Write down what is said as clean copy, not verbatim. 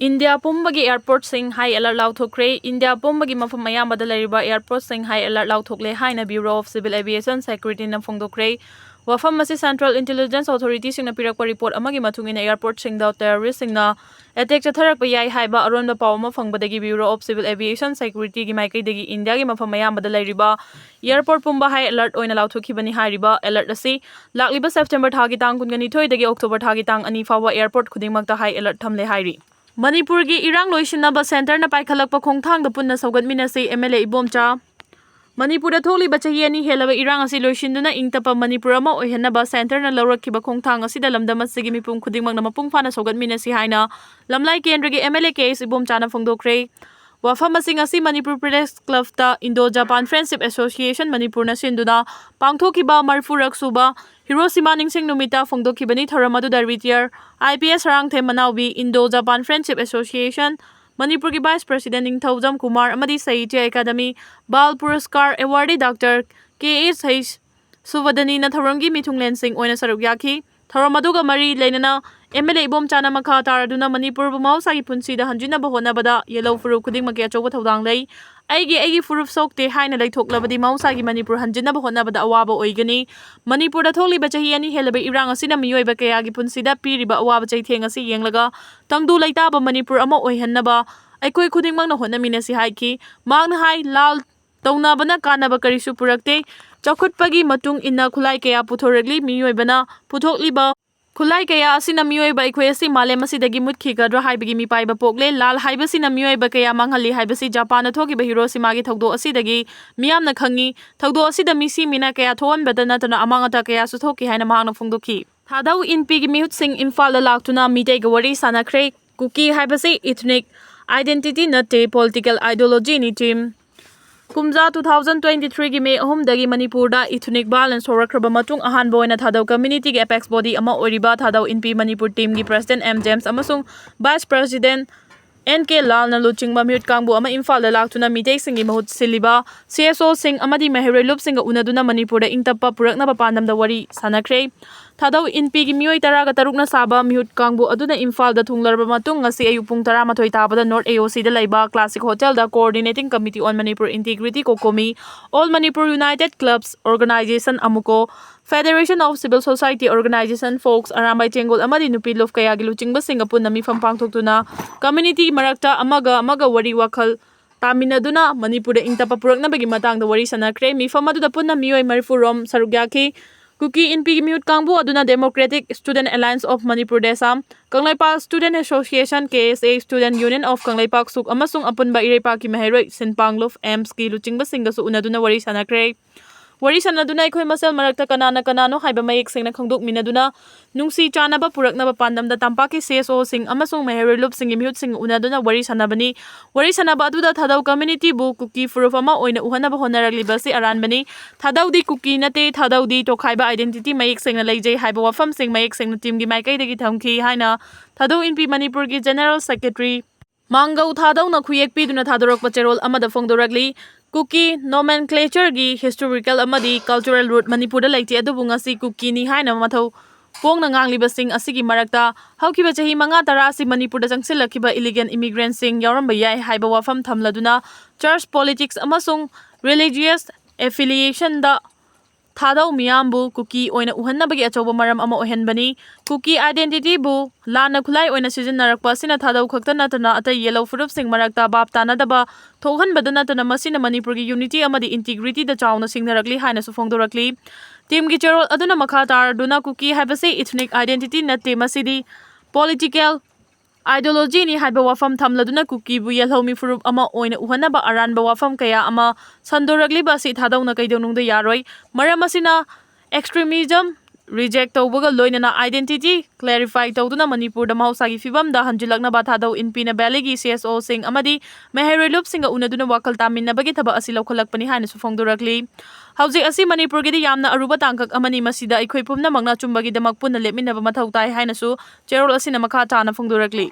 India pumbagi airport sing high alert Laothokhre India pumbagi mafam ayambada lairiba airport sing high alert Laothokhre haina Bureau of Civil Aviation Security na phongdokhre wafam masi Central Intelligence Authority singna pirakpa report amagi mathungina airport singda terrorist singna attack chatharakpa yai haiba aronba pawma phangbadagi Bureau of Civil Aviation Security gi maikaidagi India gi mafam ayambada lairiba airport pumba high alert oina lauthokhibani hairiba alert asi lakliba September thagi tang 22 dagi October thagi tang 2 fawa airport khudingmakta high alert thamle hairi Manipur gi irang loisinaba center na paikhalakpa khongthang da punna saugatminasi MLA Ibomcha Manipur da tholi bachahi ani helaba irang asi loisinduna ingtapa Manipur ama oihanaba center na lawrakhiba khongthang asi da lamdam asigi mipum khudingmak na mapung phana saugatminasi haina lamlai kendra gi MLA case Ibomcha na phongdokhre wafam asing asi Manipur Press Club ta Indo-Japan Friendship Association Manipur na sinduna pangthokiba marfurak suba Hiroshima ningsing numita phongdokhibani thoramadu da retire IPS Rangthe Manawi Indo-Japan Friendship Association Manipur ki Vice President Ningthaujam Kumar amadi Sahitya Academy Bal Puraskar Awardee Dr. K.S. Suvadani na thoramgi mithunglen sing oina saruk yakhi thoramadu ga mari leinana MLA Ibomcha na makha taraduna Manipur bu mahausa gi punsi da hanjina ba honabada yellow furup khuding makya choba thodang lei aigi furup sokte haina leithoklabadi mahausa gi Manipur hanjina ba honabada awaba oigani Manipur da tholi ba chahi ani helaba irang asina miyoi ba kaya gi punsi da piriba awaba chaitheng asi yenglaga tangdu leitaba Manipur ama oihannaba aikoi khuding mang na honaminasi haiki magna hai lal tauna bana kanaba karisu purakte chakhutpagi matung inna khulai kaya puthoragli miyoi bana puthokliba Kulai kaya asina miyoi ba ikwesi malem asidagi mutki gadra haibagi mi paiba pokle lal haibasi na miyoi ba kaya manghali haibasi Japan na thoki ba Hiroshima gi thogdo asidagi miyam na khangi thogdo asida misi mina kaya thon badana tana amangata kaya su thoki haina mahang na phongdoki Thadau inpi gi mihut sing Imphal da laktuna mitei ga wari sanakhre Kuki haibasi ethnic identity nate political ideology ni team Kumza 2023 gi May 3 dagi Manipur da ethnic violence horakraba matung ahanba oina Thadau community gi apex body ama oiriba Thadau inpi Manipur team gi president M James amasung vice president NK Lal na luchingba mute kangbu ama Imphal da laktuna mitei singi mahut siliba CSO sing amadi mehere lup singa unaduna Manipur da ingtappa purakna ba pandam da wari sanakre Thadau inpi gi miyoi taraga tarukna saba mute kangbu aduna Imphal da thunglarba matung ngasi ayu pung 12 tabada North AOC da laiba classic hotel da coordinating committee on Manipur integrity kokomi All Manipur United Clubs Organization amuko Federation of Civil Society Organization Folks Arambai Tengol amadi nupi lof kaya gi luchingba singapur na mifam pangthoktuna community marakta amaga wari wakhal taminaduna Manipur da ingtapa purakna bagi matang da wari sanakre mifam adu da punna miyoi marifurom sarugyaki Kuki inpi mute kangbu aduna Democratic Student Alliance of Manipur Desam Kanglaipak Student Association KSA Student Union of Kanglaipak Suk amasung apunba irepa ki maheroi Sinpanglof Ems ki luchingba singasu unaduna wari sanakre Wari sanaduna ikhoi masel marakta kanano haiba mayek singna khongdok minaduna nungsi chanaba puraknaba pandamda tampaki CSO sing amasung meheroi lup singi mihut sing unaduna wari sanabani wari sanaba aduda Thadau community bu Kuki furuf ama oina uhanaba honaragliba si aranbani Thadau di Kuki nate Thadau di tokhaiba identity mayek singna leijai haiba wafam sing mayek singna team gi maikai dagi thamki haina Thadau inpi Manipur gi General Secretary Mangau Thadau na khuyek piduna Thadorakpa cherol amada phongdoragli Kuki nomenclature gi historical amadi cultural root Manipur da laiti adubu ngasi Kuki ni haina mathau pongna ngangliba sing asigi marakta haukiba chahi 5-10 asi Manipur da changsilakiba illegal immigrant sing yauramba yai haiba wafam thamladuna church politics amasung religious affiliation da Thadau miyambu Kuki oina uhannabagi achoba maram ama ohenbani Kuki identity bu lana khulai oina sizinnarakpa sina Thadau khakta natana atai yellow furup sing marakta bap tanadaba thohanbada natana masina Manipur gi unity amadi integrity da chawna singnarakli haina su phongdorakli team gi cherol aduna makha taraduna Kuki haibase ethnic identity natte masidi political ideology ni haiba wafam thamladuna Kuki bu yelhomi furup ama oina uhanaba aranba wafam kaya ama sandoragli ba si Thadau na kaidonung da yaroi maram asina extremism reject tawbaga loinana identity clarify tawduna Manipur da mahausa gi fibam da hanjilakna ba Thadau inpi na baligi CSO sing amadi meheroi lup singa unaduna wakal tamin na bagi thaba asi lokhalakpani haina su phongdorakli Hauzik asi Manipur gi yamna aruba tangkak amani masida ikhoi pumna magna chumbagi damak punna lepminaba mathau tai haina su cherol asina makha tana phongdorakli